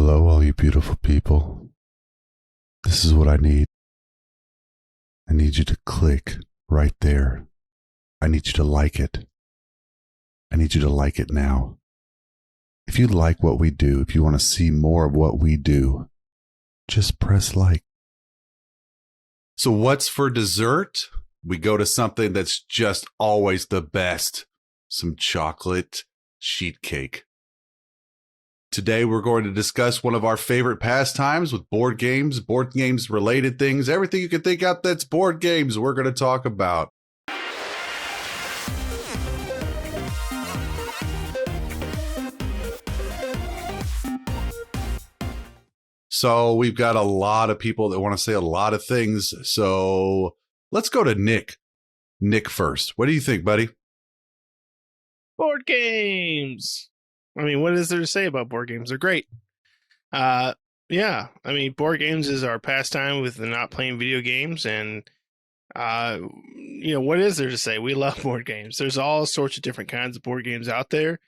Hello, all you beautiful people. This is what I need. I need you to click right there. I need you to like it. I need you to like it now. If you like what we do, if you want to see more of what we do, just press like. So, what's for dessert? We go to something that's just always the best, some chocolate sheet cake. Today, we're going to discuss one of our favorite pastimes with board games related things, everything you can think out that's board games, we're going to talk about. So we've got a lot of people that want to say a lot of things. So let's go to Nick. Nick first. What do you think, buddy? Board games. I mean, what is there to say about board games? They're great. Yeah. I mean, board games is our pastime with not playing video games. And, what is there to say? We love board games. There's all sorts of different kinds of board games out there.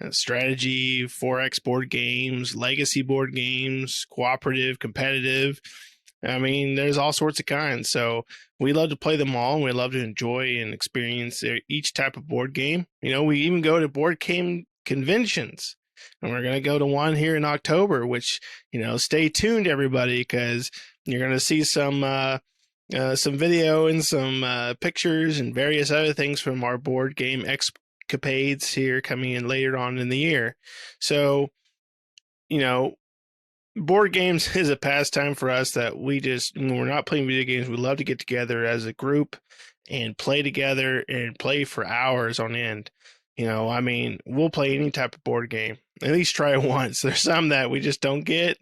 Strategy, 4X board games, legacy board games, cooperative, competitive. I mean, there's all sorts of kinds. So we love to play them all, and we love to enjoy and experience each type of board game. You know, we even go to board game conventions, and we're going to go to one here in October, which, stay tuned, everybody, because you're going to see some video and some pictures and various other things from our board game escapades here coming in later on in the year. So, board games is a pastime for us that when we're not playing video games, we love to get together as a group and play together and play for hours on end. We'll play any type of board game, at least try it once. There's some that we just don't get,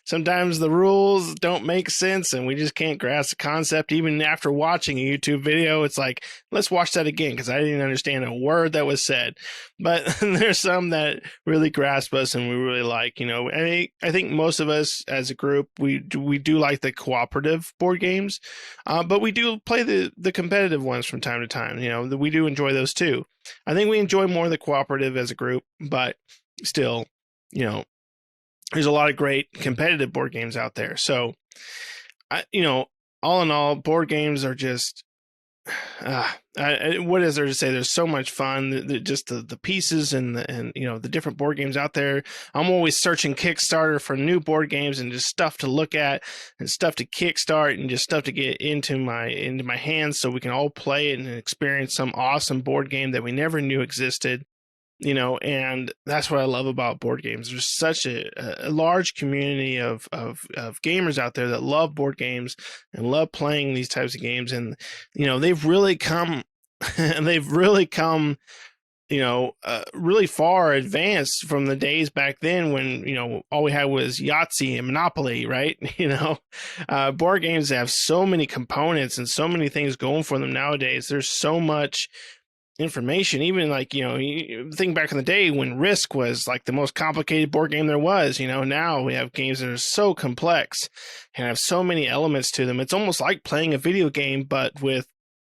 sometimes the rules don't make sense and we just can't grasp the concept. Even after watching a YouTube video, it's like, let's watch that again because I didn't understand a word that was said. But there's some that really grasp us and we really like, I think most of us as a group, we do like the cooperative board games, but we do play the competitive ones from time to time. We do enjoy those too. I think we enjoy more the cooperative as a group, but still, there's a lot of great competitive board games out there. So, all in all, board games are just, what is there to say? There's so much fun. Just the pieces and the different board games out there. I'm always searching Kickstarter for new board games and just stuff to look at and stuff to kickstart and just stuff to get into my hands so we can all play it and experience some awesome board game that we never knew existed. And that's what I love about board games. There's such a large community of gamers out there that love board games and love playing these types of games. And, they've really come, really far advanced from the days back then when, all we had was Yahtzee and Monopoly, right? Board games have so many components and so many things going for them nowadays. There's so much information. Even you think back in the day when Risk was like the most complicated board game there was. Now we have games that are so complex and have so many elements to them. It's almost like playing a video game but with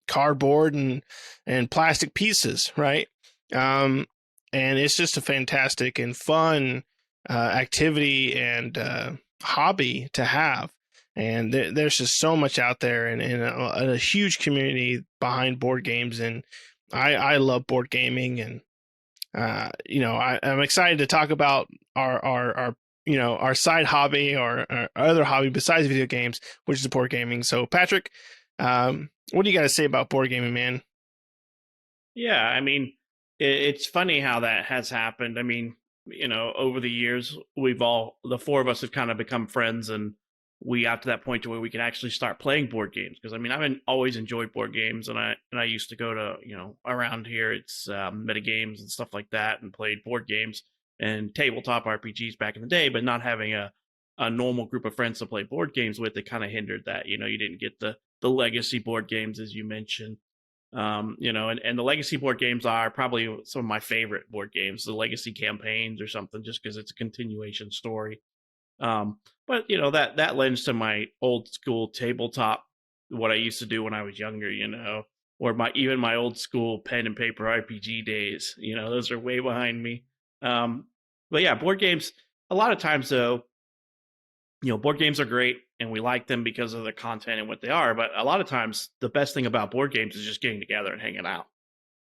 cardboard and plastic pieces, right? And it's just a fantastic and fun activity and hobby to have. And there's just so much out there and a huge community behind board games. And I love board gaming, and I'm excited to talk about our side hobby or our other hobby besides video games, which is board gaming. So, Patrick, what do you got to say about board gaming, man? Yeah, I mean, it's funny how that has happened. I mean, over the years, the four of us have kind of become friends, and we got to that point to where we can actually start playing board games. Because I've always enjoyed board games, and I used to go to around here it's metagames and stuff like that, and played board games and tabletop RPGs back in the day. But not having a normal group of friends to play board games with, it kind of hindered that. You didn't get the legacy board games as you mentioned. And the legacy board games are probably some of my favorite board games, the legacy campaigns or something, just because it's a continuation story. But that lends to my old school tabletop, what I used to do when I was younger, or my old school pen and paper RPG days. Those are way behind me. But yeah, board games, a lot of times though, board games are great and we like them because of the content and what they are. But a lot of times, the best thing about board games is just getting together and hanging out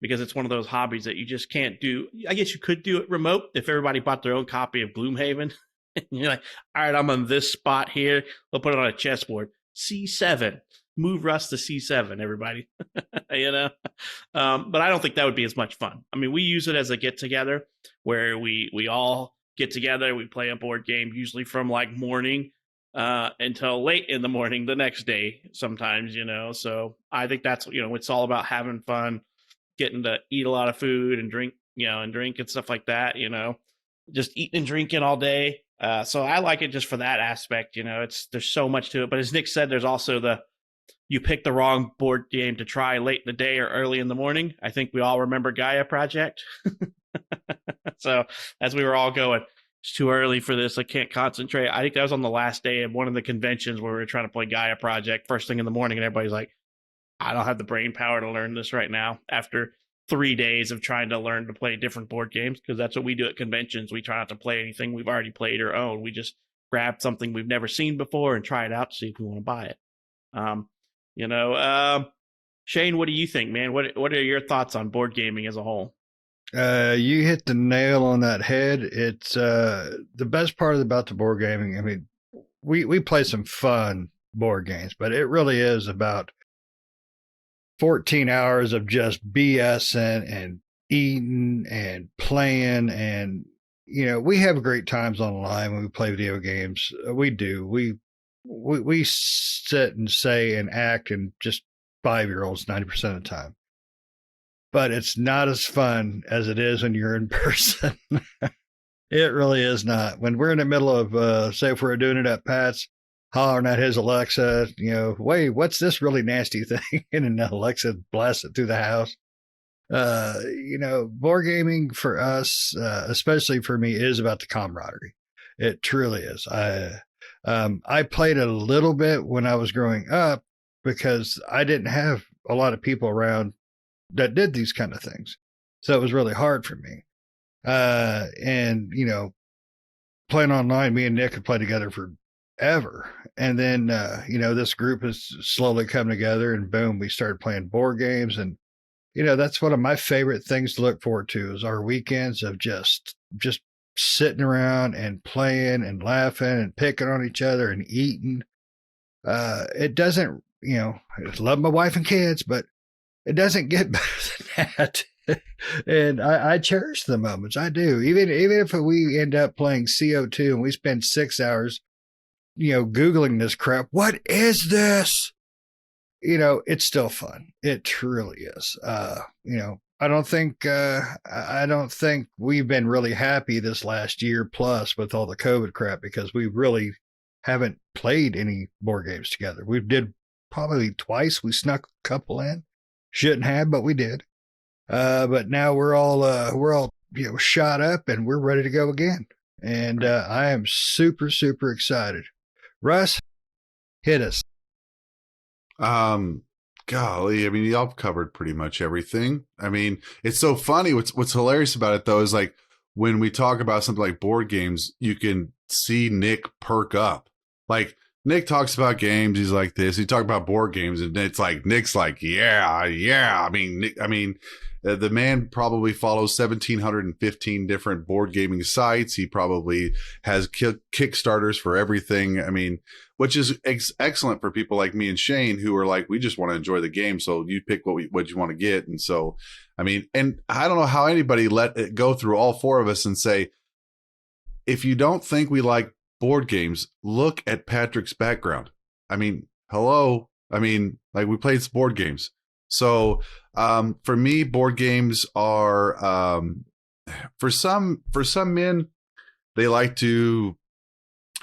because it's one of those hobbies that you just can't do. I guess you could do it remote if everybody bought their own copy of Gloomhaven. And you're like, all right, I'm on this spot here. We'll put it on a chessboard. C7. Move Russ to C7, everybody. But I don't think that would be as much fun. I mean, we use it as a get together where we all get together. We play a board game, usually from like morning until late in the morning the next day sometimes, So I think that's, it's all about having fun, getting to eat a lot of food and drink, and stuff like that, just eating and drinking all day. So I like it just for that aspect, there's so much to it. But as Nick said, there's also you pick the wrong board game to try late in the day or early in the morning. I think we all remember Gaia Project. So as we were all going, it's too early for this, I can't concentrate. I think that was on the last day of one of the conventions where we were trying to play Gaia Project first thing in the morning. And everybody's like, I don't have the brain power to learn this right now after 3 days of trying to learn to play different board games, because that's what we do at conventions. We try not to play anything we've already played or own. We just grab something we've never seen before and try it out to see if we want to buy it. Shane, what do you think, man? What are your thoughts on board gaming as a whole? You hit the nail on that head. It's the best part about the board gaming. I mean, we play some fun board games, but it really is about 14 hours of just BSing and eating and playing. And, we have great times online when we play video games. We do. We sit and say and act and just 5-year-olds 90% of the time. But it's not as fun as it is when you're in person. It really is not. When we're in the middle of, say, if we're doing it at Pat's, hollering at his Alexa, wait, what's this really nasty thing? And then Alexa blasts it through the house. Board gaming for us, especially for me, is about the camaraderie. It truly is. I played a little bit when I was growing up because I didn't have a lot of people around that did these kind of things. So it was really hard for me. And playing online, me and Nick had played together forever. And then, this group has slowly come together and boom, we started playing board games. And, that's one of my favorite things to look forward to is our weekends of just sitting around and playing and laughing and picking on each other and eating. It doesn't, I love my wife and kids, but it doesn't get better than that. And I cherish the moments. I do. Even if we end up playing CO2 and we spend 6 hours, Googling this crap, what is this? It's still fun. It truly is. I don't think we've been really happy this last year plus with all the COVID crap because we really haven't played any board games together. We did probably twice. We snuck a couple in. Shouldn't have, but we did. But now we're all shot up and we're ready to go again. And I am super, super excited. Russ, hit us. Golly, I mean, y'all covered pretty much everything. I mean, it's so funny. What's hilarious about it though is like when we talk about something like board games, you can see Nick perk up. Like Nick talks about games, he's like this. He talks about board games, and it's like Nick's like, yeah. I mean, the man probably follows 1,715 different board gaming sites. He probably has Kickstarters for everything. I mean, which is excellent for people like me and Shane who are like, we just want to enjoy the game. So you pick what you want to get. And so, I mean, and I don't know how anybody let it go through all four of us and say, if you don't think we like board games, look at Patrick's background. I mean, hello. I mean, like we played board games. So for me, board games are for some men, they like to,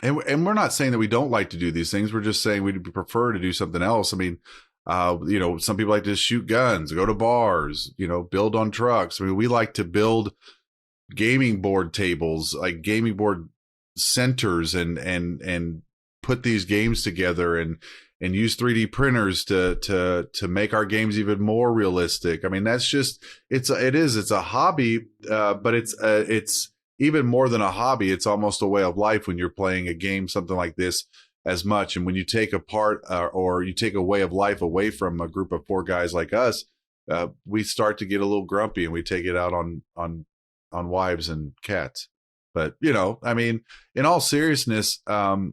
and we're not saying that we don't like to do these things. We're just saying we'd prefer to do something else. I mean, some people like to shoot guns, go to bars, build on trucks. I mean, we like to build gaming board tables, like gaming board centers, and put these games together and use 3D printers to make our games even more realistic. I mean, that's just it's a hobby, but it's even more than a hobby, it's almost a way of life when you're playing a game, something like this as much. And when you take apart or you take a way of life away from a group of 4 guys like us, we start to get a little grumpy and we take it out on wives and cats. But, you know, I mean, in all seriousness, the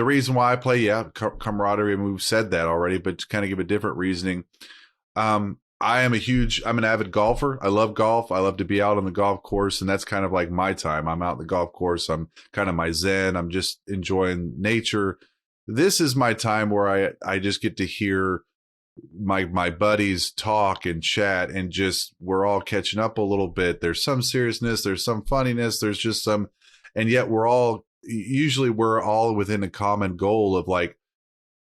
reason why I play, camaraderie. I mean, we've said that already, but to kind of give a different reasoning. I'm an avid golfer. I love golf. I love to be out on the golf course, and that's kind of like my time. I'm out on the golf course. I'm kind of my zen. I'm just enjoying nature. This is my time where I just get to hear my buddies talk and chat, and just we're all catching up a little bit. There's some seriousness, there's some funniness, there's just some, and yet we're all within a common goal of, like,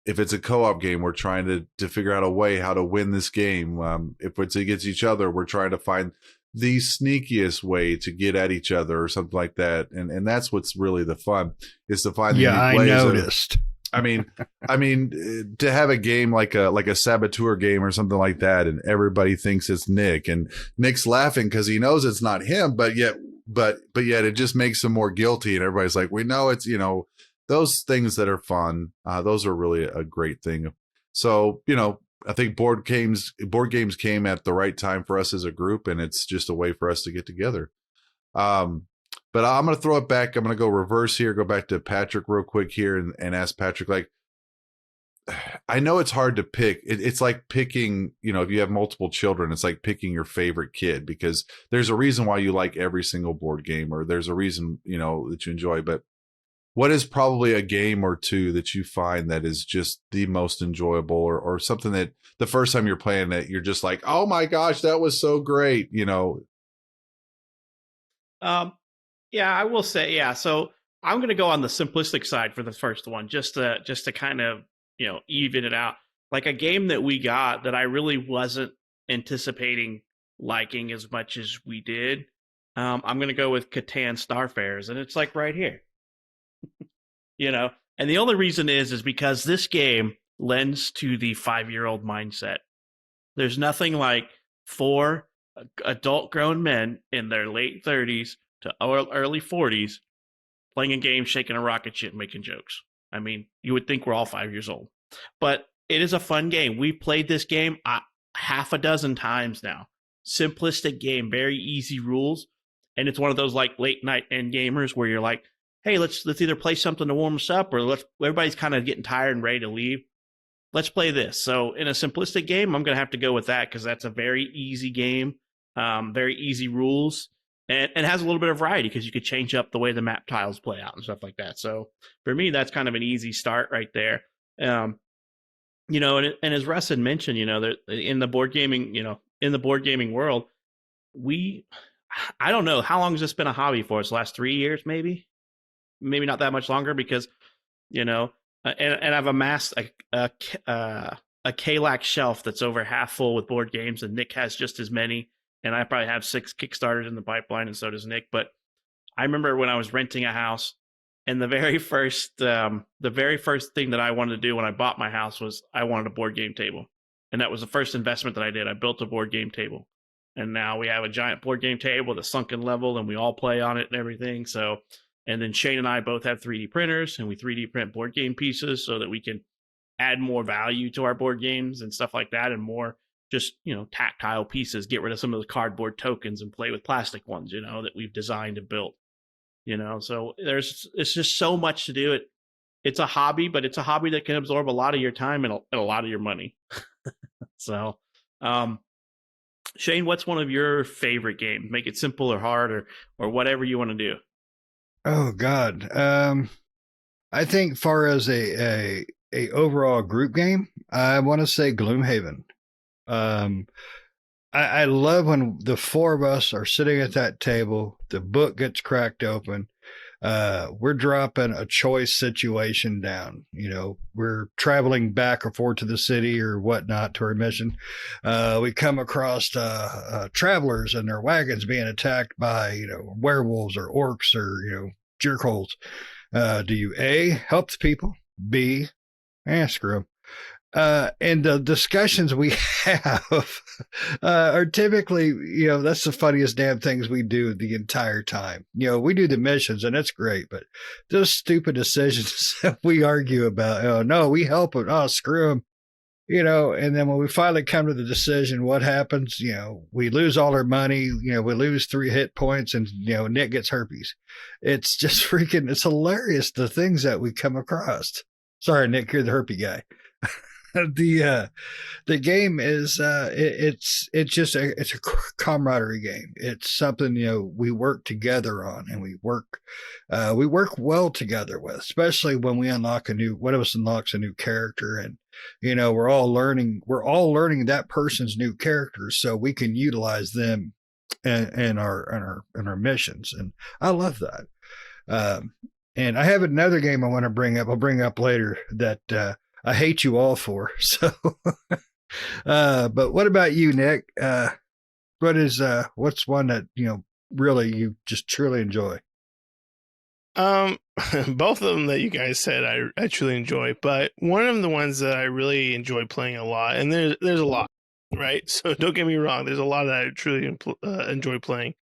if it's a co-op game, we're trying to figure out a way how to win this game. If it's against each other, we're trying to find the sneakiest way to get at each other or something like that. And that's what's really the fun, is to find the I noticed. I mean, to have a game like a saboteur game or something like that, and everybody thinks it's Nick, and Nick's laughing because he knows it's not him, but yet it just makes him more guilty, and everybody's like, we know it's, you know, those things that are fun. Those are really a great thing. So, you know, I think board games came at the right time for us as a group, and it's just a way for us to get together. But I'm going to throw it back. I'm going to go reverse here, go back to Patrick real quick here and ask Patrick, like, I know it's hard to pick. It's like picking, you know, if you have multiple children, it's like picking your favorite kid, because there's a reason why you like every single board game, or there's a reason, you know, that you enjoy. But what is probably a game or two that you find that is just the most enjoyable, or something that the first time you're playing it, you're just like, oh my gosh, that was so great, you know? Yeah, I will say, yeah. So I'm going to go on the simplistic side for the first one, just to kind of, you know, even it out. Like a game that we got that I really wasn't anticipating liking as much as we did. I'm going to go with Catan Starfares, and it's like right here. You know, and the only reason is because this game lends to the 5-year-old mindset. There's nothing like 4 adult grown men in their late 30s to early 40s playing a game, shaking a rocket ship, and making jokes. I mean, you would think we're all 5 years old, but it is a fun game. We've played this game half a dozen times now. Simplistic game, very easy rules, and it's one of those like late night end gamers where you're like, hey, let's either play something to warm us up, or everybody's kind of getting tired and ready to leave. Let's play this. So in a simplistic game, I'm going to have to go with that, because that's a very easy game, very easy rules, and has a little bit of variety because you could change up the way the map tiles play out and stuff like that. So for me, that's kind of an easy start right there. You know, and as Russ had mentioned, you know, in the board gaming world, I don't know, how long has this been a hobby for us? Last 3 years, maybe not that much longer, because, you know, and I've amassed a KLAC shelf that's over half full with board games, and Nick has just as many, and I probably have 6 Kickstarters in the pipeline, and so does Nick. But I remember when I was renting a house, and the very first thing that I wanted to do when I bought my house was I wanted a board game table, and that was the first investment that I did. I built a board game table, and now we have a giant board game table with a sunken level, and we all play on it and everything. So. And then Shane and I both have 3D printers, and we 3D print board game pieces so that we can add more value to our board games and stuff like that, and more just, you know, tactile pieces, get rid of some of the cardboard tokens and play with plastic ones, you know, that we've designed and built, you know. So it's just so much to do. It's a hobby, but it's a hobby that can absorb a lot of your time and a lot of your money. So, Shane, what's one of your favorite games? Make it simple or hard or whatever you want to do. Oh God. I think far as a overall group game, I want to say Gloomhaven. I love when the 4 of us are sitting at that table, the book gets cracked open, we're dropping a choice situation down. You know, we're traveling back or forth to the city or whatnot to our mission. We come across travelers and their wagons being attacked by, you know, werewolves or orcs or, you know, jerkholes. Do you A, help the people? B, screw them. And the discussions we have are typically, that's the funniest damn things we do the entire time. We do the missions and it's great, but those stupid decisions that we argue about, oh, no, we help them. Oh, screw them. And then when we finally come to the decision, what happens? We lose all our money. We lose 3 hit points and, Nick gets herpes. It's just freaking, it's hilarious the things that we come across. Sorry, Nick, you're the herpy guy. The game is it's just it's a camaraderie game. It's something we work together on, and we work well together with, especially when we unlock one of us unlocks a new character, and we're all learning that person's new characters so we can utilize them in our missions, and I love that. And I have another game I want to bring up. I'll bring up later that I hate you all for. So, but what about you, Nick? What's one that, really you just truly enjoy? Both of them that you guys said, I truly enjoy, but one of the ones that I really enjoy playing a lot, and there's a lot, right? So don't get me wrong. There's a lot that I truly enjoy playing,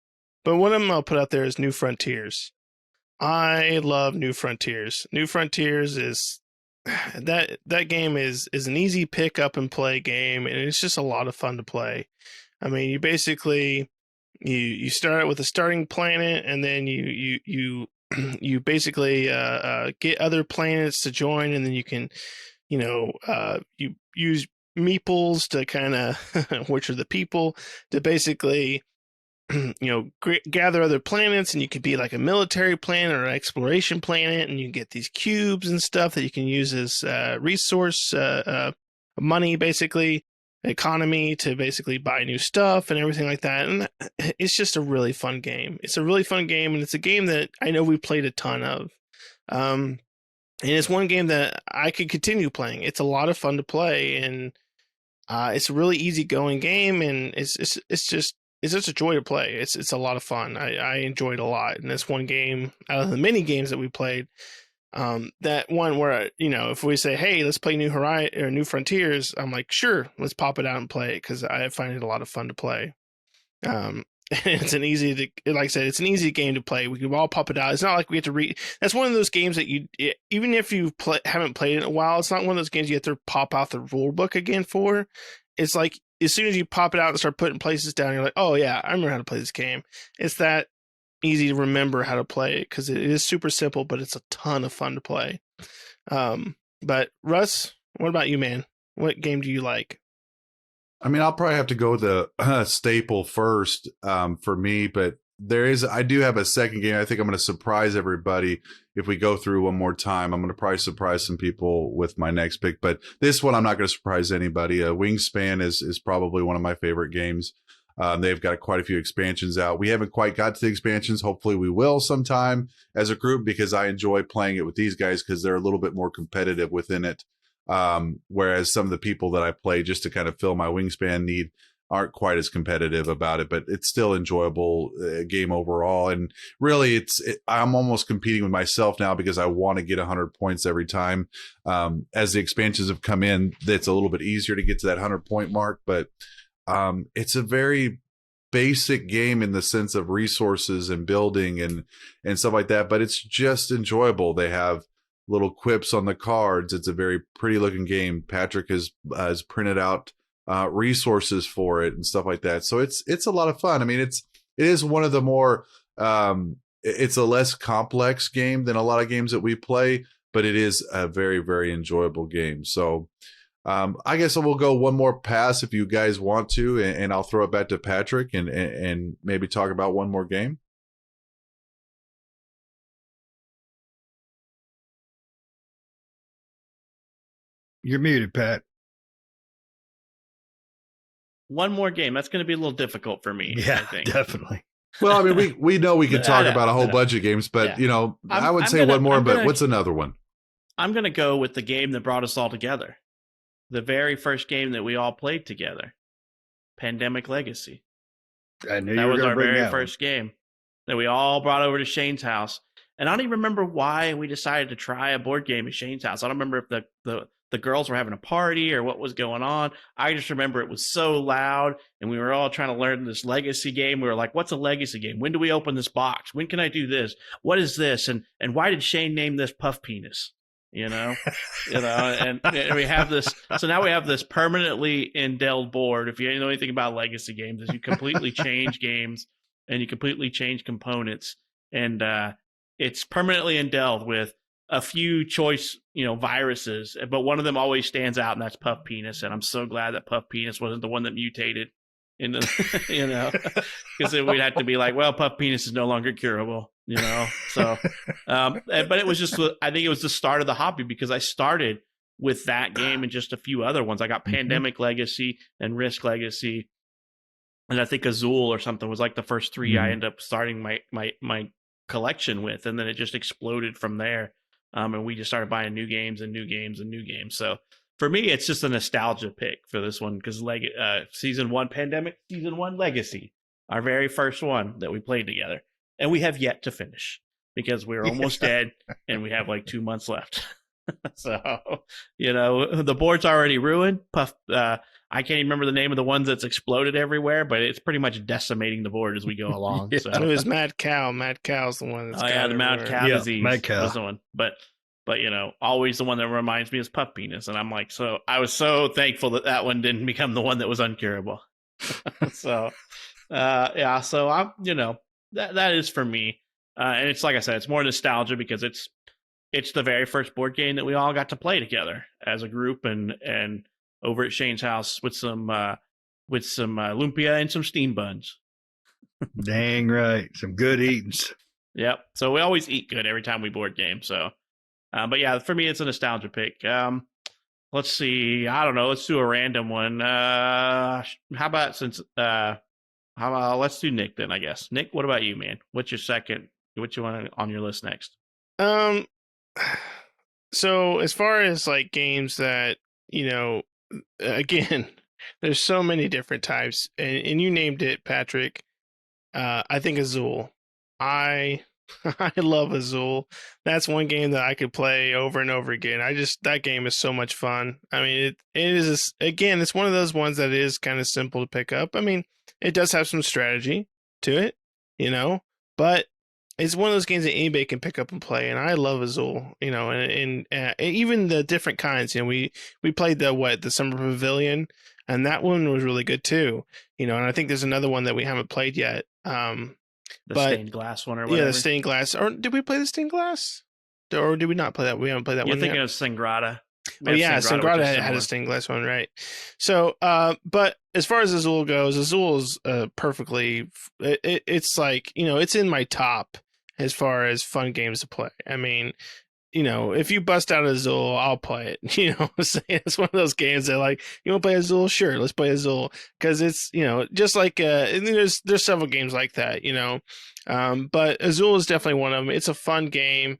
but one of them I'll put out there is New Frontiers. I love New Frontiers. New Frontiers is that game is an easy pick up and play game, and it's just a lot of fun to play. I mean, you basically you start out with a starting planet, and then you basically get other planets to join, and then you can you use meeples to kind of which are the people to basically gather other planets, and you could be like a military planet or an exploration planet, and you get these cubes and stuff that you can use as resource money, basically economy, to basically buy new stuff and everything like that. And it's just a really fun game. It's a really fun game, and it's a game that I know we played a ton of. And it's one game that I could continue playing. It's a lot of fun to play, and it's a really easygoing game, and it's just a joy to play. It's a lot of fun. I enjoyed it a lot, and it's one game out of the many games that we played. That one where if we say, hey, let's play New Horizon or New Frontiers, I'm like, sure, let's pop it out and play it, because I find it a lot of fun to play. It's like I said, it's an easy game to play. We can all pop it out. It's not like we have to read. That's one of those games that even if you haven't played it in a while, it's not one of those games you have to pop out the rule book again for. It's like, as soon as you pop it out and start putting places down, you're like, oh yeah, I remember how to play this game. It's that easy to remember how to play it, because it is super simple, but it's a ton of fun to play. But Russ, what about you, man? What game do you like? I mean, I'll probably have to go with the staple first for me, but I do have a second game. I think I'm going to surprise everybody if we go through one more time. I'm going to probably surprise some people with my next pick, but this one I'm not going to surprise anybody. Wingspan is probably one of my favorite games. They've got quite a few expansions out. We haven't quite got to the expansions. Hopefully we will sometime as a group, because I enjoy playing it with these guys because they're a little bit more competitive within it. Whereas some of the people that I play just to kind of fill my Wingspan need aren't quite as competitive about it, but it's still enjoyable game overall. And really I'm almost competing with myself now, because I want to get 100 points every time. As the expansions have come in, it's a little bit easier to get to that 100 point mark, but it's a very basic game in the sense of resources and building and stuff like that, but it's just enjoyable. They have little quips on the cards. It's a very pretty looking game. Patrick has printed out resources for it and stuff like that. So it's a lot of fun. I mean, it is one of the more it's a less complex game than a lot of games that we play, but it is a very, very enjoyable game. So I guess we'll go one more pass if you guys want to, and I'll throw it back to Patrick and maybe talk about one more game. You're muted, Pat. One more game. That's going to be a little difficult for me. Yeah, I think. definitely. Well, I mean, we know we could talk about a whole bunch of games, but I would say one more. But what's another one? I'm going to go with the game that brought us all together. The very first game that we all played together, Pandemic Legacy. I knew that you were was our bring very that first game that we all brought over to Shane's house. And I don't even remember why we decided to try a board game at Shane's house. I don't remember if the the girls were having a party or what was going on. I just remember it was so loud, and we were all trying to learn this legacy game. We were like, what's a legacy game? When do we open this box? When can I do this? What is this? And why did Shane name this Puff Penis? And we have this. So now we have this permanently indelled board. If you know anything about legacy games, is you completely change games and you completely change components, and it's permanently indelled with a few choice, viruses, but one of them always stands out, and that's Puff Penis. And I'm so glad that Puff Penis wasn't the one that mutated into, because then we'd have to be like, well, Puff Penis is no longer curable, So, but it was just, I think it was the start of the hobby, because I started with that game and just a few other ones. I got Pandemic Legacy and Risk Legacy, and I think Azul or something was like the first three I ended up starting my collection with, and then it just exploded from there. And we just started buying new games and new games and new games. So for me, it's just a nostalgia pick for this one, because Season 1 Pandemic, Season 1 Legacy, our very first one that we played together. And we have yet to finish because we're almost dead and we have like 2 months left. So, the board's already ruined. I can't even remember the name of the ones that's exploded everywhere, but it's pretty much decimating the board as we go along. So it was Mad Cow. Mad Cow's the one that's the Mad Cow disease Mad Cow was the one. But always the one that reminds me is Puff Penis. And I'm like, so I was so thankful that one didn't become the one that was uncurable. So, so I'm, that is for me. And it's like I said, it's more nostalgia because it's the very first board game that we all got to play together as a group and over at Shane's house with some lumpia and some steam buns. Dang right. Some good eatings. Yep. So we always eat good every time we board game. So, but yeah, for me, it's a nostalgia pick. Let's see. I don't know. Let's do a random one. How about let's do Nick then, I guess. Nick, what about you, man? What's your second? What you want on your list next? So as far as like games that, again, there's so many different types, and you named it, Patrick. I think Azul. I love Azul. That's one game that I could play over and over again. That game is so much fun. I mean, it is again, it's one of those ones that is kind of simple to pick up. I mean, it does have some strategy to it, but it's one of those games that anybody can pick up and play, and I love Azul, and even the different kinds. We played the Summer Pavilion, and that one was really good too. And I think there's another one that we haven't played yet. Stained glass one or whatever. Yeah, the stained glass. Or did we play the stained glass? Or did we not play that? We haven't played that one yet. You're thinking of Sangrata. Oh yeah, Sangrata had a stained glass one, right? So, but as far as Azul goes, Azul is perfectly. It's like it's in my top as far as fun games to play. I mean, if you bust out Azul, I'll play it. It's one of those games that like, you want to play Azul? Sure, let's play Azul, because it's just like there's several games like that. But Azul is definitely one of them. It's a fun game.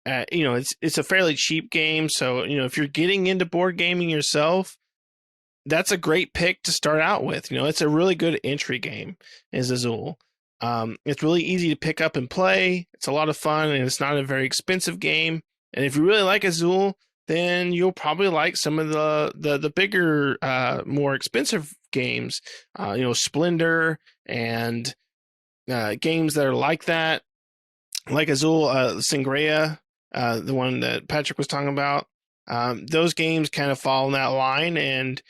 It's a fairly cheap game, so if you're getting into board gaming yourself, that's a great pick to start out with. It's a really good entry game, is Azul. It's really easy to pick up and play. It's a lot of fun, and it's not a very expensive game. And if you really like Azul, then you'll probably like some of the bigger, more expensive games. Splendor and games that are like that, like Azul, Sangria, the one that Patrick was talking about. Those games kind of fall in that line, and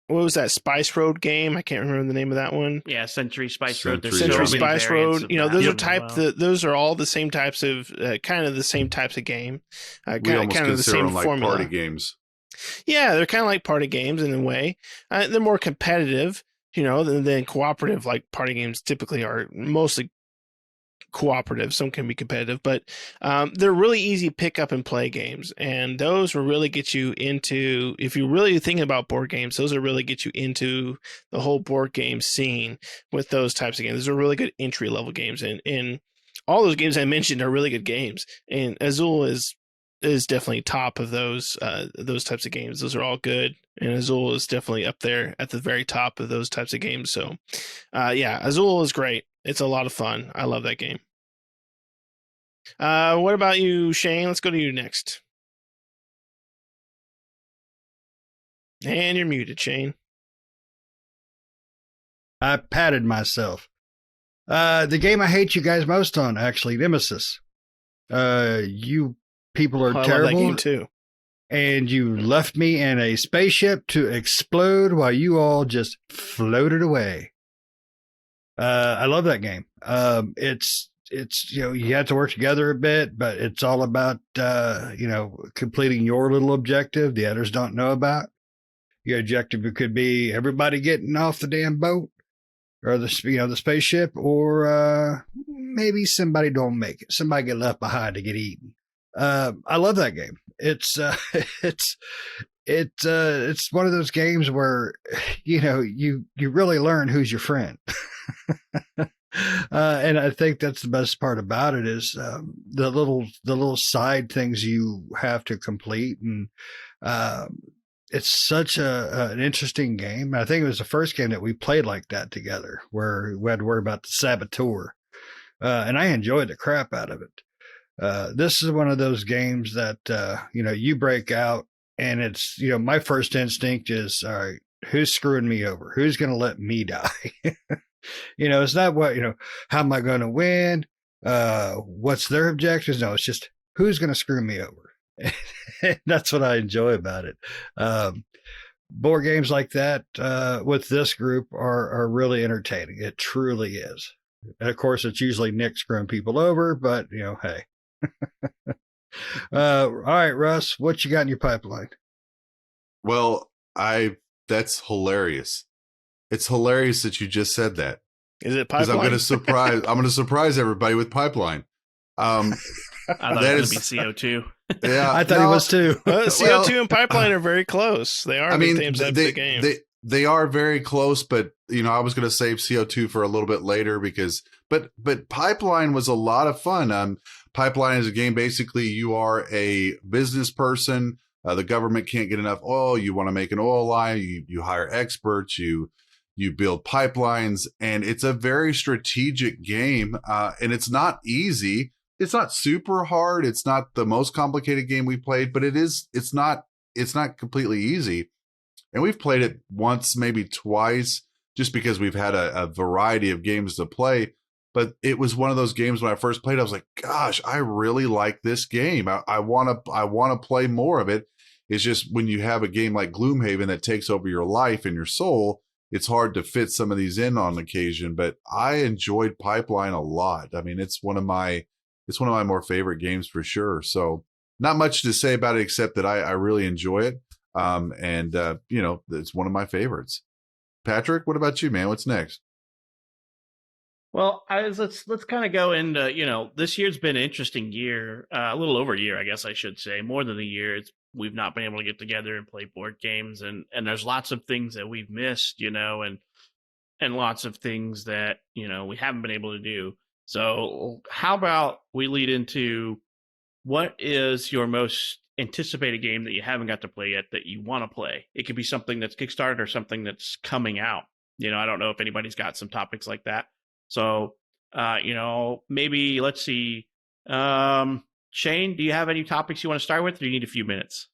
what was that Spice Road game? I can't remember the name of that one. Yeah, Century Spice Road. There's Century so Spice Road. Those are those are all the same types of kind of the same types of game. We almost kind of the consider same them like formula. party games. Yeah, they're kind of like party games in a way. They're more competitive, than cooperative. Like party games typically are mostly cooperative. Some can be competitive, but they're really easy pick up and play games, and those will really get you into, if you're really thinking about board games, those will really get you into the whole board game scene with those types of games. Those are really good entry level games, and all those games I mentioned are really good games, and Azul is definitely top of those types of games. Those are all good, and Azul is definitely up there at the very top of those types of games. So Azul is great. It's a lot of fun. I love that game. What about you, Shane? Let's go to you next. And you're muted, Shane. I patted myself. The game I hate you guys most on, actually, Nemesis. You people are I love that terrible, game too. and you left me in a spaceship to explode while you all just floated away. I love that game. It's you have to work together a bit, but it's all about completing your little objective the others don't know about. Your objective could be everybody getting off the damn boat or the spaceship, or maybe somebody don't make it. Somebody get left behind to get eaten. I love that game. It's it's one of those games where you really learn who's your friend. And I think that's the best part about it is the little side things you have to complete, and it's such an interesting game. I think it was the first game that we played like that together, where we had to worry about the saboteur, and I enjoyed the crap out of it. This is one of those games that you break out, and it's my first instinct is, all right, who's screwing me over? Who's going to let me die? It's not how am I going to win? What's their objectives? No, it's just who's going to screw me over. That's what I enjoy about it. Board games like that with this group are really entertaining. It truly is. And of course, it's usually Nick screwing people over, but hey. All right, Russ, what you got in your pipeline? Well, that's hilarious. It's hilarious that you just said that. Is it Because Pipeline? I'm going to surprise everybody with Pipeline. I thought it was going to be CO2. Yeah, I thought he was too. CO2 and Pipeline are very close. They are big themes of the game. They are very close, but I was going to save CO2 for a little bit later but Pipeline was a lot of fun. Pipeline is a game. Basically, you are a business person. The government can't get enough oil. You want to make an oil line. You hire experts. You build pipelines, and it's a very strategic game. And it's not easy. It's not super hard. It's not the most complicated game we played, but it's not completely easy. And we've played it once, maybe twice, just because we've had a variety of games to play. But it was one of those games when I first played, I was like, gosh, I really like this game. I want to play more of it. It's just when you have a game like Gloomhaven that takes over your life and your soul, it's hard to fit some of these in on occasion. But I enjoyed Pipeline a lot. I mean, it's one of my more favorite games for sure. So not much to say about it except that I really enjoy it. And it's one of my favorites. Patrick, what about you, man? What's next? Well, let's kind of go into, this year's been an interesting year, a little over a year, I guess I should say, more than a year. We've not been able to get together and play board games, and there's lots of things that we've missed, and lots of things that, we haven't been able to do. So how about we lead into what is your most anticipated game that you haven't got to play yet that you want to play? It could be something that's Kickstarted or something that's coming out. I don't know if anybody's got some topics like that. So, maybe let's see. Shane, do you have any topics you want to start with? Or do you need a few minutes?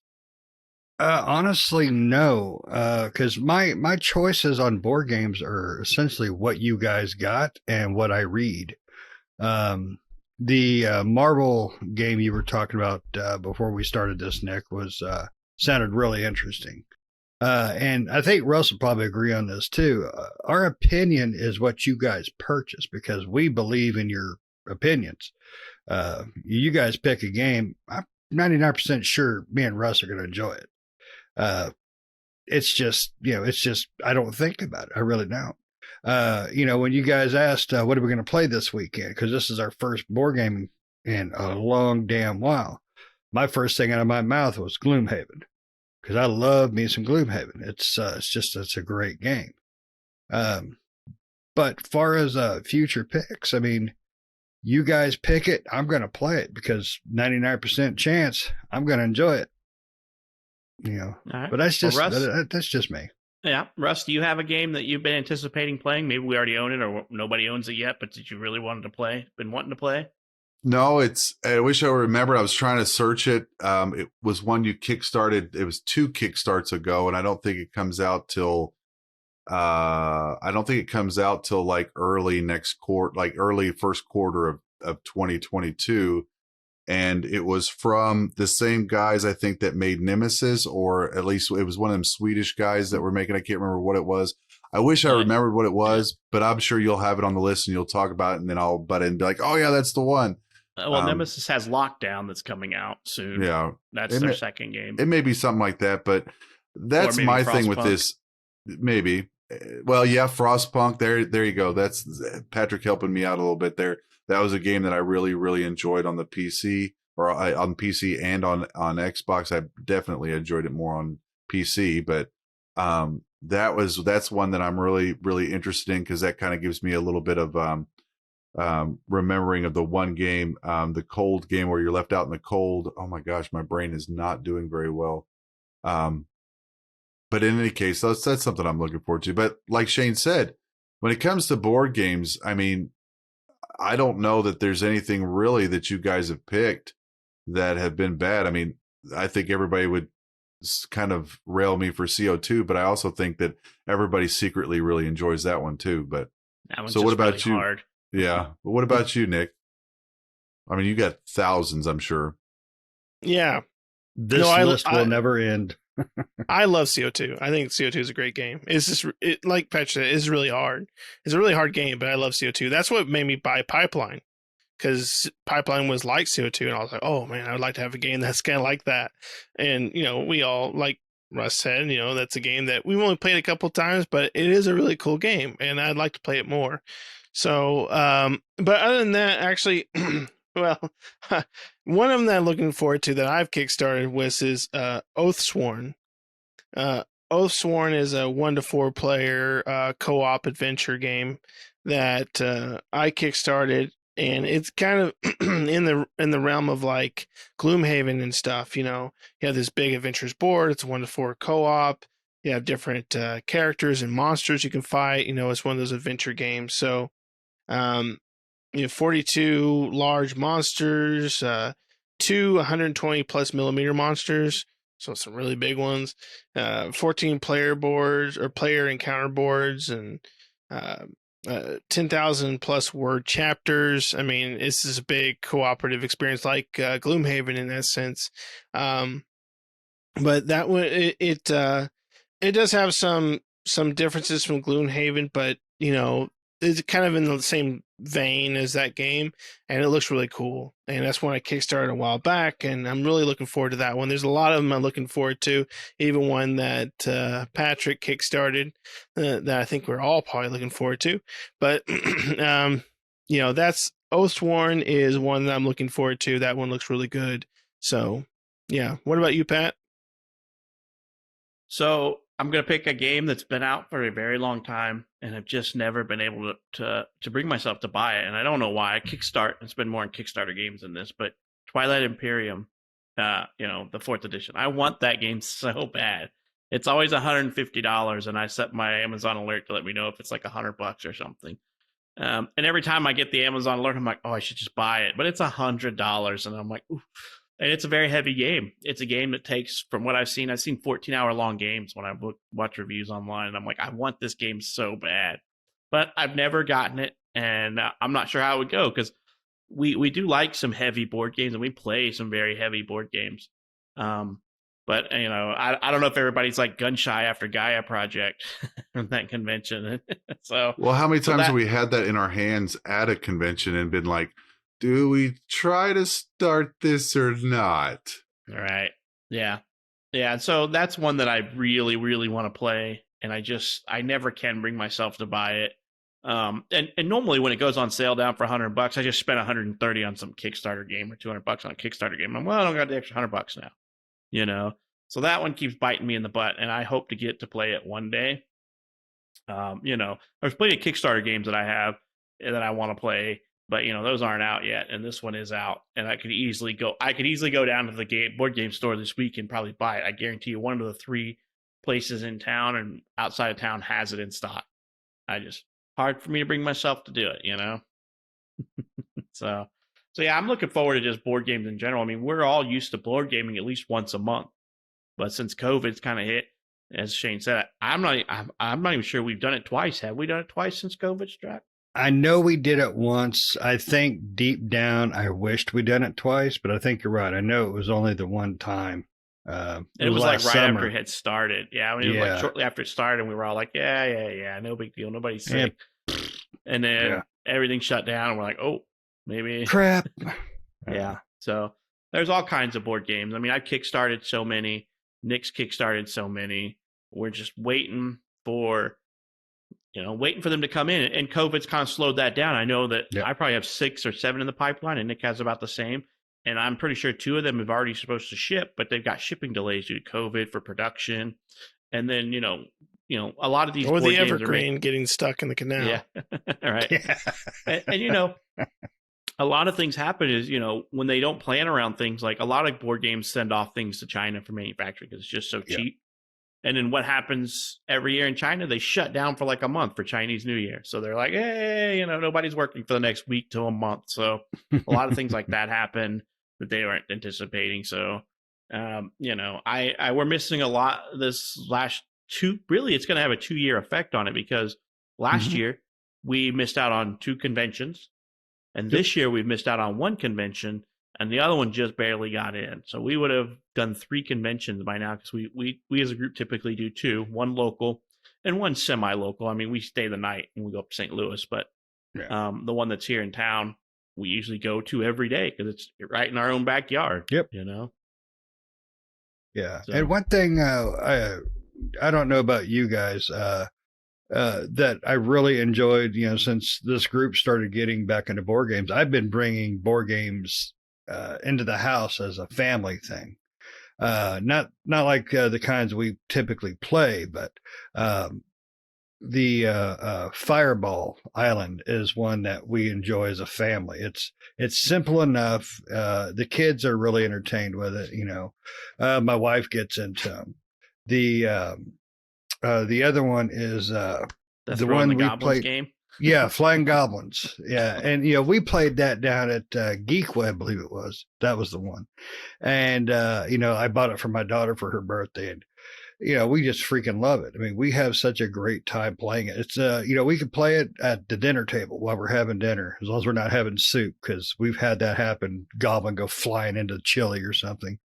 Honestly, no, because my choices on board games are essentially what you guys got and what I read. The Marvel game you were talking about before we started this, Nick, sounded really interesting. And I think Russ will probably agree on this too. Our opinion is what you guys purchase because we believe in your opinions. You guys pick a game. I'm 99% sure me and Russ are going to enjoy it. It's just, I don't think about it. I really don't. When you guys asked, what are we going to play this weekend? Because this is our first board game in a long damn while. My first thing out of my mouth was Gloomhaven. Because I love me some Gloomhaven. It's a great game. But far as future picks, I mean, you guys pick it, I'm going to play it because 99% chance I'm going to enjoy it. Right. But that's just Russ, that's just me. Yeah, Russ, do you have a game that you've been anticipating playing? Maybe we already own it, or nobody owns it yet, but that you really wanted to play, been wanting to play? No, it's. I wish I remembered. I was trying to search it. It was one you kickstarted. It was 2 kickstarts ago, and I don't think it comes out till. I don't think it comes out till like early next quarter, like early first quarter of 2022. And it was from the same guys I think that made Nemesis, or at least it was one of them Swedish guys that were making. I can't remember what it was. I wish I remembered what it was, but I'm sure you'll have it on the list and you'll talk about it, and then I'll butt in and be like, "Oh yeah, that's the one." Well, Nemesis has Lockdown that's coming out soon. Yeah, That's their second game. It may be something like that, but that's my thing with this. Maybe. Well, yeah, Frostpunk. There you go. That's Patrick helping me out a little bit there. That was a game that I really, really enjoyed on the PC, or on PC and on Xbox. I definitely enjoyed it more on PC, but that's one that I'm really, really interested in, because that kind of gives me a little bit of remembering of the one game, the cold game where you're left out in the cold. Oh my gosh, my brain is not doing very well. But in any case, that's something I'm looking forward to. But like Shane said, when it comes to board games, I mean, I don't know that there's anything really that you guys have picked that have been bad. I mean, I think everybody would kind of rail me for CO2, but I also think that everybody secretly really enjoys that one too. But that one's so what about really you? Hard. Yeah. But what about you, Nick? I mean, you got thousands, I'm sure. Yeah. This list will never end. I love CO2. I think CO2 is a great game. It's just, like Patrick said, it's really hard. It's a really hard game, but I love CO2. That's what made me buy Pipeline, because Pipeline was like CO2, and I was like, oh man, I would like to have a game that's kind of like that. And, we all, like Russ said, that's a game that we've only played a couple times, but it is a really cool game, and I'd like to play it more. So, but other than that, actually, well, one of them that I'm looking forward to that I've kickstarted is Oathsworn. Oathsworn is a 1 to 4 player co-op adventure game that I kickstarted, and it's kind of in the realm of like Gloomhaven and stuff. You have this big adventures board. It's a 1 to 4 co-op. You have different characters and monsters you can fight. It's one of those adventure games. So, 42 large monsters, 2 120 plus millimeter monsters, so some really big ones, 14 player boards or player encounter boards, and 10,000 plus word chapters. I mean, this is a big cooperative experience like Gloomhaven in that sense. But that one, it does have some differences from Gloomhaven, but it's kind of in the same vein as that game, and it looks really cool. And that's one I kickstarted a while back, and I'm really looking forward to that one. There's a lot of them I'm looking forward to, even one that Patrick kickstarted that I think we're all probably looking forward to. But that's Oathsworn is one that I'm looking forward to. That one looks really good. So yeah, what about you, Pat? So I'm going to pick a game that's been out for a very long time, and I've just never been able to bring myself to buy it. And I don't know why. I kickstart and spend more on Kickstarter games than this, but Twilight Imperium, the 4th edition. I want that game so bad. It's always $150, and I set my Amazon alert to let me know if it's like $100 or something. And every time I get the Amazon alert, I'm like, oh, I should just buy it. But it's $100, and I'm like, ooh. And it's a very heavy game. It's a game that takes, from what I've seen 14-hour long games when I watch reviews online. And I'm like, I want this game so bad. But I've never gotten it, and I'm not sure how it would go, because we do like some heavy board games, and we play some very heavy board games. But, I don't know if everybody's like gun shy after Gaia Project from that convention. So, well, how many times have we had that in our hands at a convention and been like, do we try to start this or not? All right. Yeah. Yeah. So that's one that I really, really want to play. And I never can bring myself to buy it. And normally when it goes on sale down for $100, I just spent $130 on some Kickstarter game or $200 on a Kickstarter game. I'm, well, I don't got the extra $100 now, So that one keeps biting me in the butt, and I hope to get to play it one day. There's plenty of Kickstarter games that I have that I want to play, but those aren't out yet, and this one is out. And I could easily go down to the board game store this week and probably buy it. I guarantee you, one of the 3 places in town and outside of town has it in stock. Hard for me to bring myself to do it, So So yeah, I'm looking forward to just board games in general. I mean, we're all used to board gaming at least once a month, but since COVID's kind of hit, as Shane said, I'm not even sure we've done it twice. Have we done it twice since COVID struck? I know we did it once. I think deep down, I wished we'd done it twice, but I think you're right. I know it was only the one time. And it was like right summer. after it had started. Yeah, I mean, it was like shortly after it started, and we were all like, yeah, no big deal, nobody's sick. And then everything shut down, and we're like, oh, maybe crap. Yeah. So there's all kinds of board games. I mean, I've kickstarted so many. Nick's kickstarted so many. We're just waiting for them to come in. And COVID's kind of slowed that down. I know that I probably have 6 or 7 in the pipeline, and Nick has about the same. And I'm pretty sure 2 of them have already supposed to ship, but they've got shipping delays due to COVID for production. And then, a lot of these or board the games evergreen getting stuck in the canal. Yeah. All right. Yeah. And a lot of things happen is, when they don't plan around things, like a lot of board games send off things to China for manufacturing because it's just so cheap. And then what happens every year in China? They shut down for like a month for Chinese New Year. So they're like, hey, nobody's working for the next week to a month. So a lot of things like that happen that they weren't anticipating. So, we're missing a lot this last really, it's going to have a 2-year effect on it because last year we missed out on 2 conventions. And this year we've missed out on 1 convention, and the other one just barely got in. So we would have done 3 conventions by now because we as a group typically do 2, 1 local and 1 semi-local. I mean, we stay the night and we go up to St. Louis, but the one that's here in town, we usually go to every day because it's right in our own backyard. Yep. Yeah. So. And one thing I don't know about you guys, that I really enjoyed, since this group started getting back into board games, I've been bringing board games into the house as a family thing. Not like the kinds we typically play, but the Fireball Island is one that we enjoy as a family. It's simple enough. The kids are really entertained with it. My wife gets into them. The other one is the one we played. Game. Yeah, Flying Goblins. Yeah, and we played that down at Geekway, I believe it was. That was the one, and I bought it for my daughter for her birthday, and we just freaking love it. I mean, we have such a great time playing it. It's we can play it at the dinner table while we're having dinner, as long as we're not having soup, because we've had that happen. Goblin go flying into the chili or something.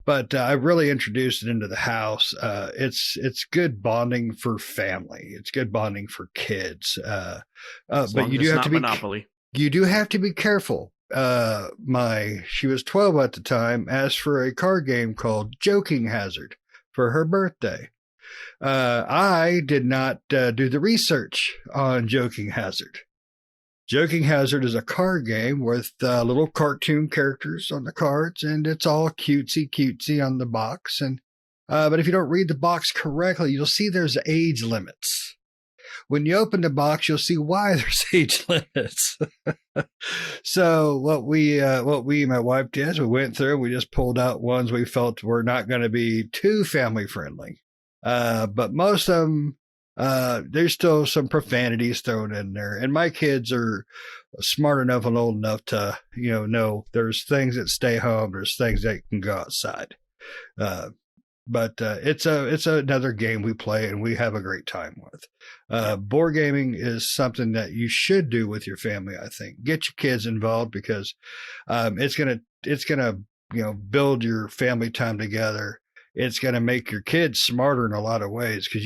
But I really introduced it into the house. It's good bonding for family. It's good bonding for kids. But you do have to be Monopoly. You do have to be careful. She was 12 at the time, asked for a card game called Joking Hazard for her birthday. I did not do the research on Joking Hazard. Joking Hazard is a card game with little cartoon characters on the cards, and it's all cutesy on the box. And but if you don't read the box correctly, you'll see there's age limits. When you open the box, you'll see why there's age limits. So what my wife did is we went through and we just pulled out ones we felt were not going to be too family friendly. But most of them, there's still some profanities thrown in there. And my kids are smart enough and old enough to, know there's things that stay home. There's things that can go outside. But it's another game we play and we have a great time with. Board gaming is something that you should do with your family. I think get your kids involved because it's gonna build your family time together. It's gonna make your kids smarter in a lot of ways because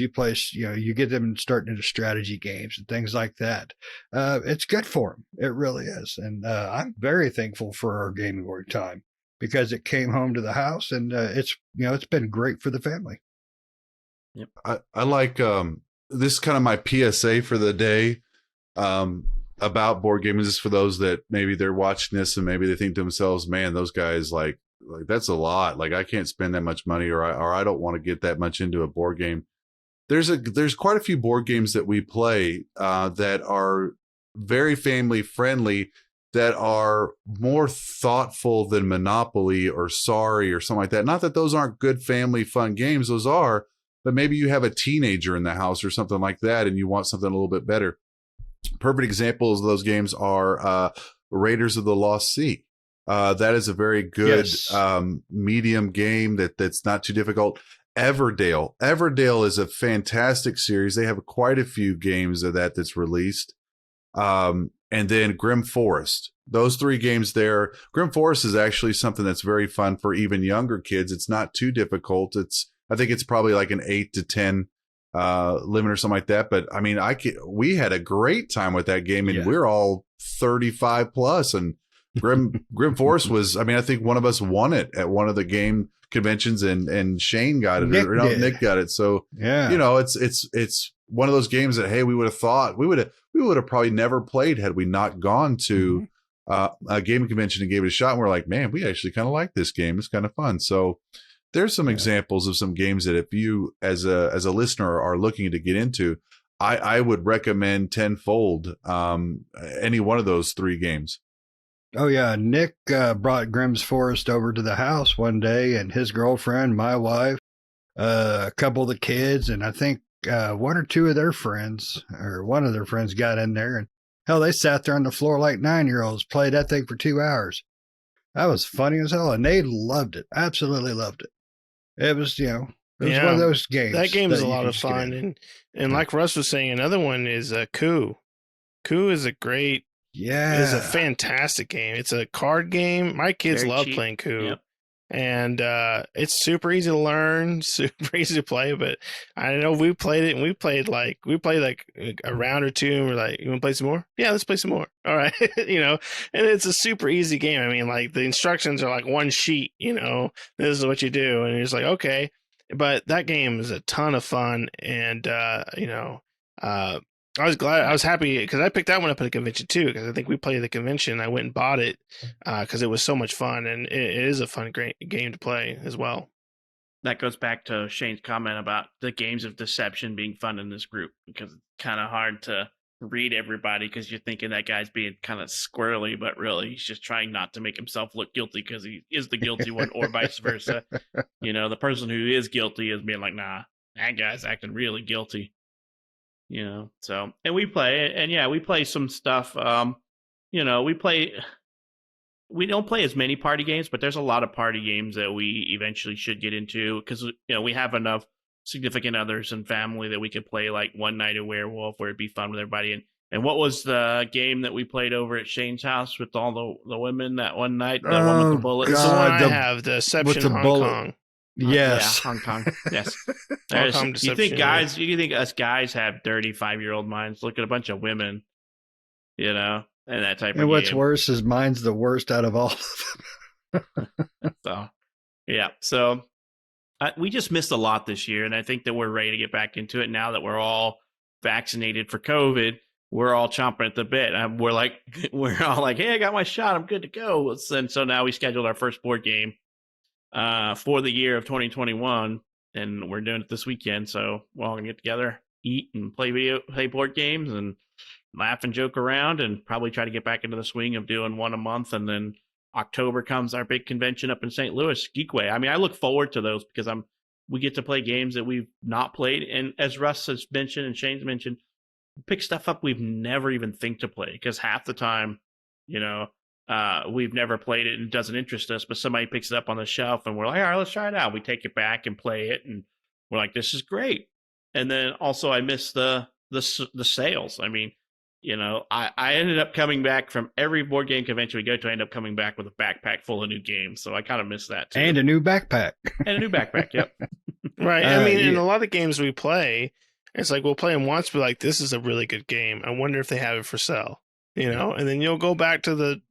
you get them starting into strategy games and things like that. It's good for them. It really is, and I'm very thankful for our gaming board time, because it came home to the house and it's been great for the family. Yep. I like this is kind of my PSA for the day about board gaming. This is for those that maybe they're watching this and maybe they think to themselves, man, those guys like that's a lot. Like I can't spend that much money or I don't want to get that much into a board game. There's quite a few board games that we play that are very family friendly, that are more thoughtful than Monopoly or Sorry or something like that. Not that those aren't good family fun games, those are, but maybe you have a teenager in the house or something like that and you want something a little bit better. Perfect examples of those games are Raiders of the Lost Sea. That is a very good Yes. medium game that's not too difficult. Everdale is a fantastic series. They have quite a few games of that's released. And then Grim Forest. Those 3 games there. Grim Forest is actually something that's very fun for even younger kids. It's not too difficult. I think it's probably like an 8 to 10 limit or something like that. But I mean, we had a great time with that game, and we're all 35 plus. And Grim Forest was, I mean, I think one of us won it at one of the game conventions, and Shane got it, Nick got it. So yeah, it's one of those games that, hey, we would have thought we would have probably never played had we not gone to a gaming convention and gave it a shot. And we're like, man, we actually kind of like this game. It's kind of fun. So there's some examples of some games that if you as a listener are looking to get into, I would recommend tenfold any one of those 3 games. Oh yeah, Nick brought Grimm's Forest over to the house one day, and his girlfriend, my wife, a couple of the kids, and I think 1 or 2 of their friends, or one of their friends, got in there, and hell, they sat there on the floor like 9-year-olds, played that thing for 2 hours. That was funny as hell, and they loved it, absolutely loved it. It was, it was one of those games. That game is a lot of fun, and like Russ was saying, another one is Coup. Coup is a great. Yeah, it's a fantastic game. It's a card game. My kids love playing Coup, and it's super easy to learn, super easy to play. But I know we played it, and we played like a round or 2, and we're like, "You want to play some more? Yeah, let's play some more." All right, and it's a super easy game. I mean, like the instructions are like one sheet. This is what you do, and it's like okay. But that game is a ton of fun, and I was happy because I picked that one up at a convention too, because I think we played at the convention. I went and bought it because it was so much fun, and it is a fun, great game to play as well. That goes back to Shane's comment about the games of deception being fun in this group, because it's kind of hard to read everybody because you're thinking that guy's being kind of squirrely, but really he's just trying not to make himself look guilty because he is the guilty one, or vice versa. The person who is guilty is being like, nah, that guy's acting really guilty. So, and we play, and we play some stuff. We don't play as many party games, but there's a lot of party games that we eventually should get into because we have enough significant others and family that we could play like One Night a Werewolf, where it'd be fun with everybody. And what was the game that we played over at Shane's house with all the women that one night? The one with the bullets. It's the one I have, the Deception Hong Kong. Yes, Hong Kong. Yes. You think us guys have 35-year-old minds? Look at a bunch of women, and that type of game. And what's worse is mine's the worst out of all of them. So we just missed a lot this year, and I think that we're ready to get back into it now that we're all vaccinated for COVID. We're all chomping at the bit. We're all like, hey, I got my shot. I'm good to go. And so now we scheduled our first board game for the year of 2021, and we're doing it this weekend. So we're all gonna get together, eat, and play board games, and laugh and joke around, and probably try to get back into the swing of doing one a month. And then October comes our big convention up in St. Louis, Geekway. I mean, I look forward to those because we get to play games that we've not played, and as Russ has mentioned and Shane's mentioned, pick stuff up we've never even think to play, because half the time, we've never played it and it doesn't interest us, but somebody picks it up on the shelf and we're like, all right, let's try it out. We take it back and play it, and we're like, this is great. And then also I miss the sales. I mean, I ended up coming back from every board game convention we go to. I end up coming back with a backpack full of new games. So I kind of miss that too. And a new backpack. Yep. Right. I mean, in a lot of games we play, it's like we'll play them once, be like, this is a really good game. I wonder if they have it for sale, and then you'll go back to the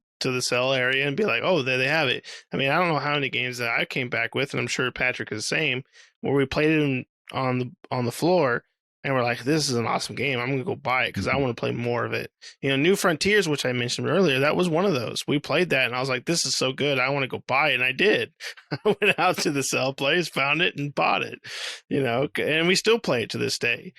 sell area and be like, oh, there they have it. I mean, I don't know how many games that I came back with, and I'm sure Patrick is the same, where we played it on the floor, and we're like, this is an awesome game. I'm going to go buy it because I want to play more of it. New Frontiers, which I mentioned earlier, that was one of those. We played that, and I was like, this is so good. I want to go buy it, and I did. I went out to the sell place, found it, and bought it, and we still play it to this day.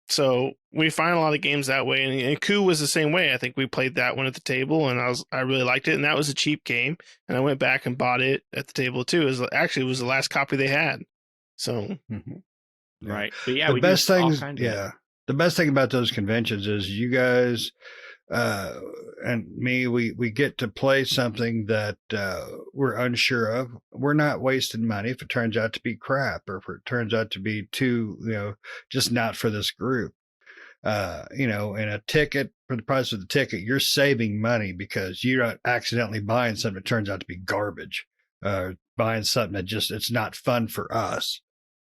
So we find a lot of games that way, and Coup was the same way. I think we played that one at the table, and I really liked it, and that was a cheap game, and I went back and bought it at the table too. It was the last copy they had. So right, but the best thing about those conventions is you guys and me, we get to play something that we're unsure of. We're not wasting money if it turns out to be crap, or if it turns out to be too, just not for this group. And a ticket, for the price of the ticket, you're saving money because you're not accidentally buying something that turns out to be garbage, buying something that just, it's not fun for us.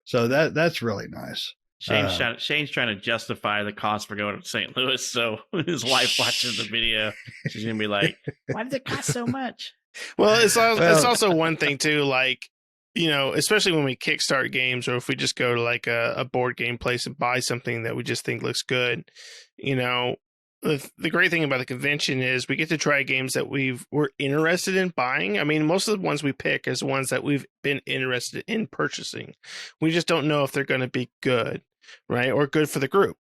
So that's really nice. Shane's trying to justify the cost for going to St. Louis, so his wife watches the video. She's gonna be like, "Why does it cost so much?" Well, it's also one thing too, like, especially when we kickstart games, or if we just go to like a board game place and buy something that we just think looks good. The great thing about the convention is we get to try games that we're interested in buying. I mean, most of the ones we pick is ones that we've been interested in purchasing. We just don't know if they're going to be good, right? Or good for the group,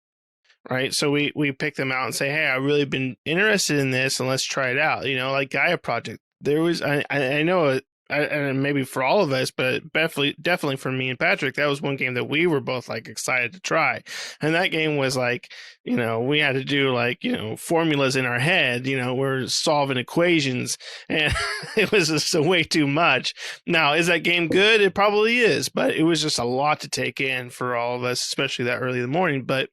right? So we pick them out and say, hey, I've really been interested in this, and let's try it out. Like Gaia Project. There was, I know, and maybe for all of us, but definitely for me and Patrick, that was one game that we were both like excited to try. And that game was like, we had to do like, formulas in our head, we're solving equations, and it was just way too much. Now, is that game good? It probably is, but it was just a lot to take in for all of us, especially that early in the morning. But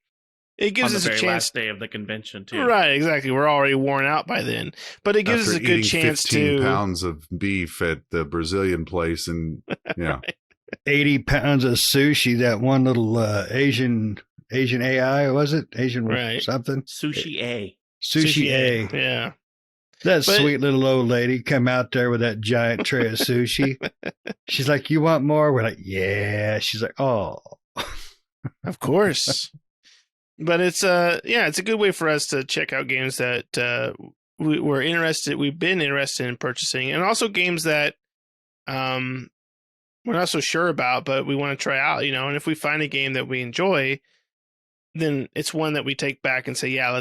it gives us a chance. Last day of the convention, too. Right, exactly. We're already worn out by then, but it gives us a good chance 15 pounds of beef at the Brazilian place, and right. 80 pounds of sushi. That one little Asian AI, was it? Asian right. something? Sushi A. Sushi A. Yeah. That sweet little old lady come out there with that giant tray of sushi. She's like, "You want more?" We're like, "Yeah." She's like, "Oh." Of course. But it's a good way for us to check out games that we've been interested in purchasing, and also games that we're not so sure about, but we want to try out, and if we find a game that we enjoy, then it's one that we take back and say, yeah,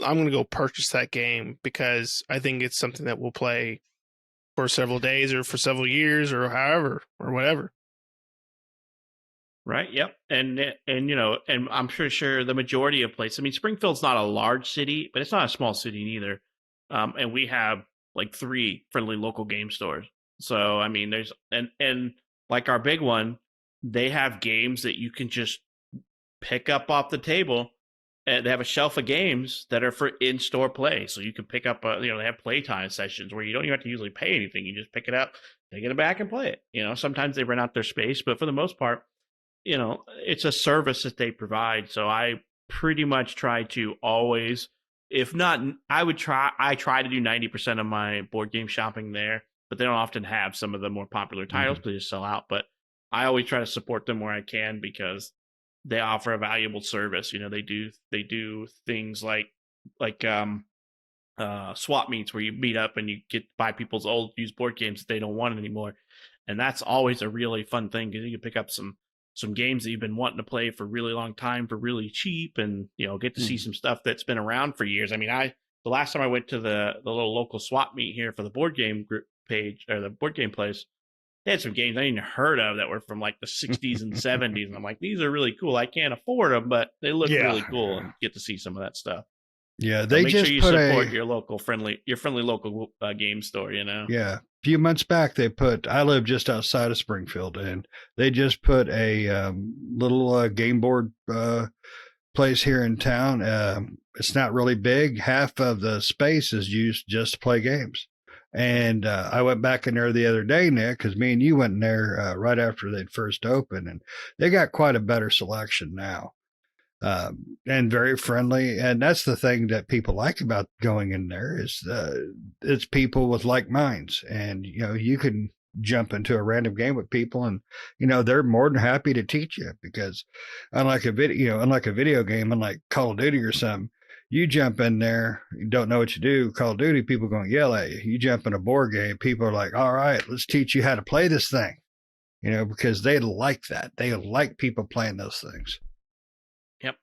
I'm going to go purchase that game because I think it's something that we'll play for several days or for several years or however or whatever. Right. Yep. And I'm sure the majority of places. I mean, Springfield's not a large city, but it's not a small city neither. And we have like 3 friendly local game stores. So I mean, there's and like our big one, they have games that you can just pick up off the table. And they have a shelf of games that are for in-store play. So you can pick up, they have playtime sessions where you don't even have to usually pay anything. You just pick it up, take it back, and play it. Sometimes they rent out their space, but for the most part, it's a service that they provide. So I pretty much try to always, if not, I try to do 90% of my board game shopping there, but they don't often have some of the more popular titles because they just sell out. But I always try to support them where I can because they offer a valuable service. They do things like swap meets where you meet up and you get buy people's old used board games that they don't want anymore. And that's always a really fun thing because you can pick up some games that you've been wanting to play for a really long time for really cheap, and get to see some stuff that's been around for years. I mean, the last time I went to the little local swap meet here for the board game group page or the board game place, they had some games I hadn't heard of that were from like the 60s and 70s, and I'm like, these are really cool. I can't afford them, but they look really cool, and get to see some of that stuff. Yeah, so they make just sure you put support your friendly local game store. Yeah, a few months back I live just outside of Springfield, and they just put a little game board place here in town. It's not really big. Half of the space is used just to play games. And I went back in there the other day, Nick, because me and you went in there right after they'd first opened, and they got quite a better selection now. And very friendly. And that's the thing that people like about going in there is it's people with like minds. And, you can jump into a random game with people and, they're more than happy to teach you because unlike a video game, unlike Call of Duty or something, you jump in there, you don't know what you do. Call of Duty, people are going to yell at you. You jump in a board game, people are like, all right, let's teach you how to play this thing, because they like that. They like people playing those things. Yep.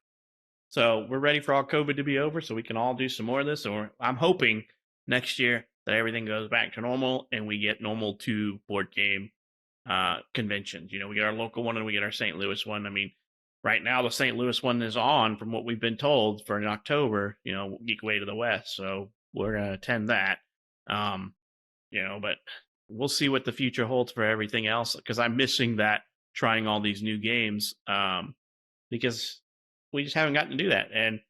So we're ready for all COVID to be over so we can all do some more of this. Or I'm hoping next year that everything goes back to normal and we get normal 2 board game conventions. We get our local one and we get our St. Louis one. I mean, right now the St. Louis one is on, from what we've been told, for in October. Geek Way to the West. So we're gonna attend that. But we'll see what the future holds for everything else, because I'm missing that, trying all these new games, because we just haven't gotten to do that. And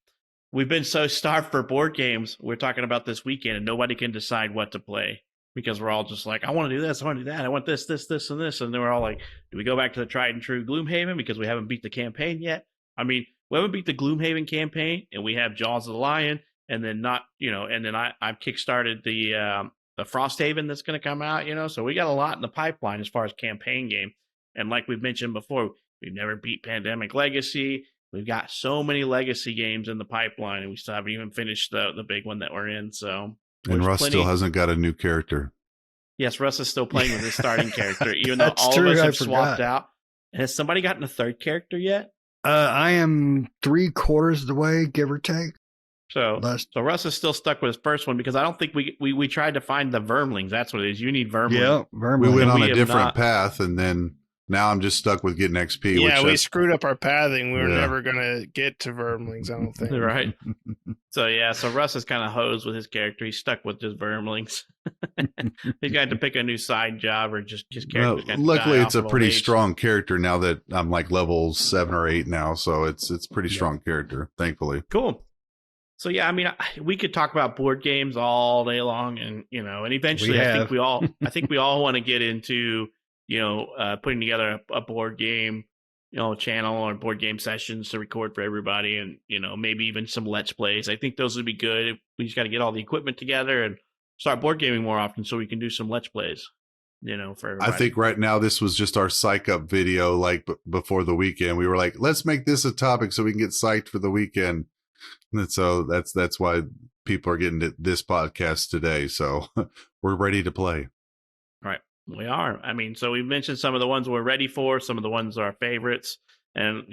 we've been so starved for board games. We're talking about this weekend, and nobody can decide what to play, because we're all just like, I want to do this, I want to do that, I want this, and this. And then we're all like, do we go back to the tried and true Gloomhaven because we haven't beat the campaign yet? I mean, we haven't beat the Gloomhaven campaign, and we have Jaws of the Lion, and then I've kickstarted the Frosthaven that's going to come out, so we got a lot in the pipeline as far as campaign game. And like we've mentioned before, we've never beat Pandemic Legacy. We've got so many legacy games in the pipeline, and we still haven't even finished the big one that we're in. So, and Russ still hasn't got a new character. Yes, Russ is still playing with his starting character, even though all true, of us I have forgot. swapped out. And has somebody gotten a third character yet? I am 3/4 of the way, give or take. So Russ is still stuck with his first one, because I don't think we tried to find the Vermlings. That's what it is. You need Vermlings. Yeah, Vermling. We went on we a have different not- path, and then now I'm just stuck with getting XP. Yeah, we that's- screwed up our pathing. We were Yeah. never gonna get to Vermlings, I don't think. Right. So Russ is kind of hosed with his character. He's stuck with just Vermlings. He's got to pick a new side job, or just his Well, character's got to luckily, die it's off a of pretty old age. strong character now that I'm like level 7 or 8 now, so it's pretty strong character, thankfully. Cool. So yeah, I mean, we could talk about board games all day long, and and eventually, I think we all want to get into putting together a board game channel or board game sessions to record for everybody, and maybe even some Let's Plays. I think those would be good. We just got to get all the equipment together and start board gaming more often, so we can do some Let's Plays. For everybody. I think right now this was just our psych up video, like before the weekend. We were like, let's make this a topic so we can get psyched for the weekend. And so that's why people are getting to this podcast today. So we're ready to play. Right. We are. I mean, so we've mentioned some of the ones we're ready for, some of the ones are our favorites. And,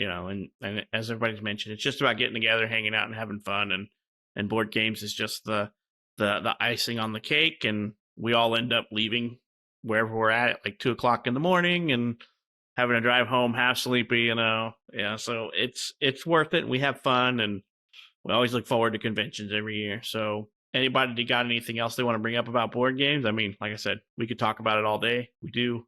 and as everybody's mentioned, it's just about getting together, hanging out, and having fun. And board games is just the icing on the cake. And we all end up leaving wherever we're at like 2:00 in the morning and having to drive home half sleepy, Yeah. So it's worth it. And we have fun, and we always look forward to conventions every year. So anybody that got anything else they want to bring up about board games? I mean, like I said, we could talk about it all day. We do.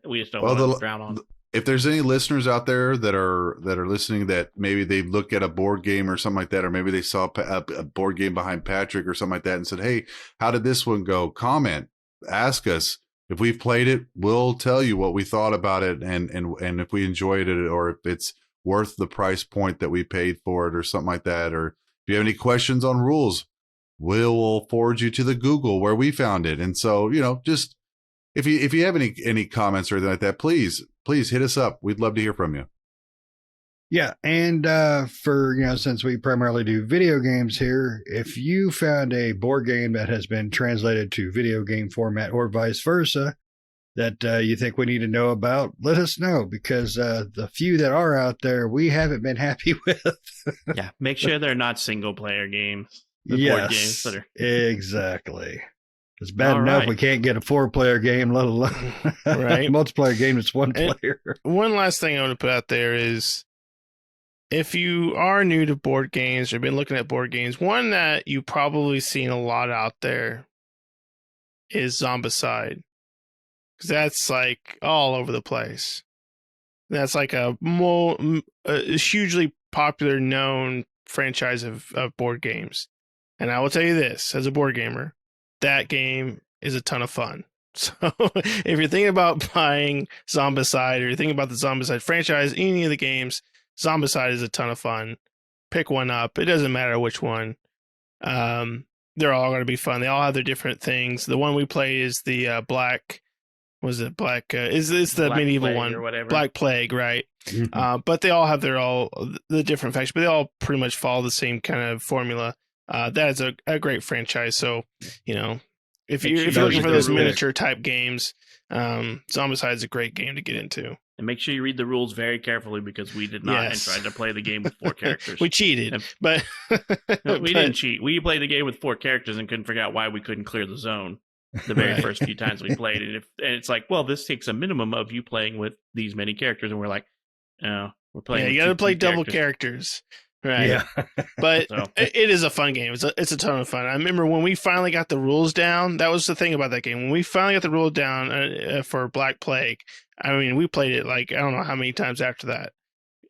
We just don't want to drown on. If there's any listeners out there that are listening that maybe they look at a board game or something like that, or maybe they saw a board game behind Patrick or something like that and said, hey, how did this one go? Comment, ask us. If we've played it, we'll tell you what we thought about it, and if we enjoyed it, or if it's worth the price point that we paid for it, or something like that. Or if you have any questions on rules, we'll forward you to the Google where we found it. And so, just if you have any comments or anything like that, please hit us up. We'd love to hear from you. Yeah, and for since we primarily do video games here, if you found a board game that has been translated to video game format or vice versa that you think we need to know about, let us know, because the few that are out there we haven't been happy with. Yeah, make sure they're not single player games. Board games that are exactly. It's bad All enough right. we can't get a 4-player game, let alone Right. multiplayer game that's one And- player. One last thing I want to put out there is, if you are new to board games or been looking at board games, one that you probably seen a lot out there is Zombicide, because that's like all over the place. That's like a hugely popular, known franchise of board games. And I will tell you this, as a board gamer, that game is a ton of fun. So if you're thinking about buying Zombicide, or you're thinking about the Zombicide franchise, any of the games, Zombicide is a ton of fun. Pick one up. It doesn't matter which one. They're all going to be fun. They all have their different things. The one we play is the Black. Was it Black? It's the Black medieval Plague one, or whatever. Black Plague, right? Mhm. But they all have the different factions, but they all pretty much follow the same kind of formula. That is a great franchise. So if Make you're sure looking you for read those the rules. miniature type games, Zombicide is a great game to get into. And make sure you read the rules very carefully, because we did not Yes. and tried to play the game with 4 characters. We cheated, And- but No, we didn't cheat. We played the game with 4 characters and couldn't figure out why we couldn't clear the zone the very Right. first few times we played it. And it's like, well, this takes a minimum of you playing with these many characters. And we're like, no, We're playing. Yeah, with you got to two play double characters. characters. Right. Yeah. But So it is a fun game. It's a ton of fun. I remember when we finally got the rules down. That was the thing about that game. When we finally got the rules down for Black Plague, I mean, we played it like I don't know how many times after that,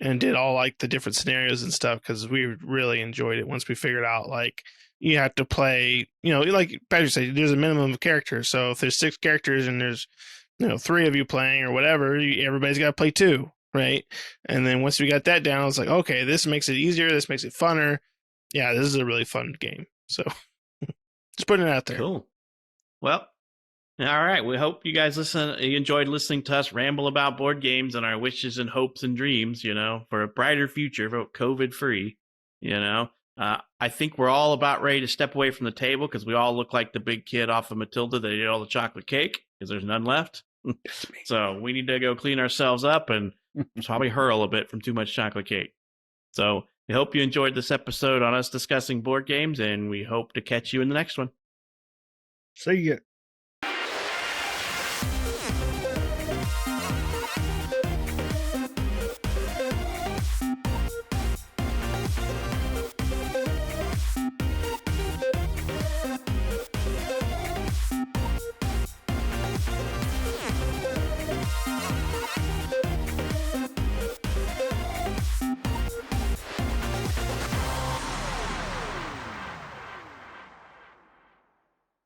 and did all like the different scenarios and stuff because we really enjoyed it. Once we figured out like you have to play, like Patrick said, there's a minimum of characters. So if there's 6 characters and there's 3 of you playing or whatever, everybody's got to play 2. Right. And then once we got that down, I was like, okay, this makes it easier. This makes it funner. Yeah, this is a really fun game. So just putting it out there. cool. Well, all right. We hope you guys you enjoyed listening to us ramble about board games and our wishes and hopes and dreams, for a brighter future, COVID free. I think we're all about ready to step away from the table because we all look like the big kid off of Matilda that ate all the chocolate cake because there's none left. So we need to go clean ourselves up and probably hurl a bit from too much chocolate cake. So we hope you enjoyed this episode on us discussing board games, and we hope to catch you in the next one. See ya.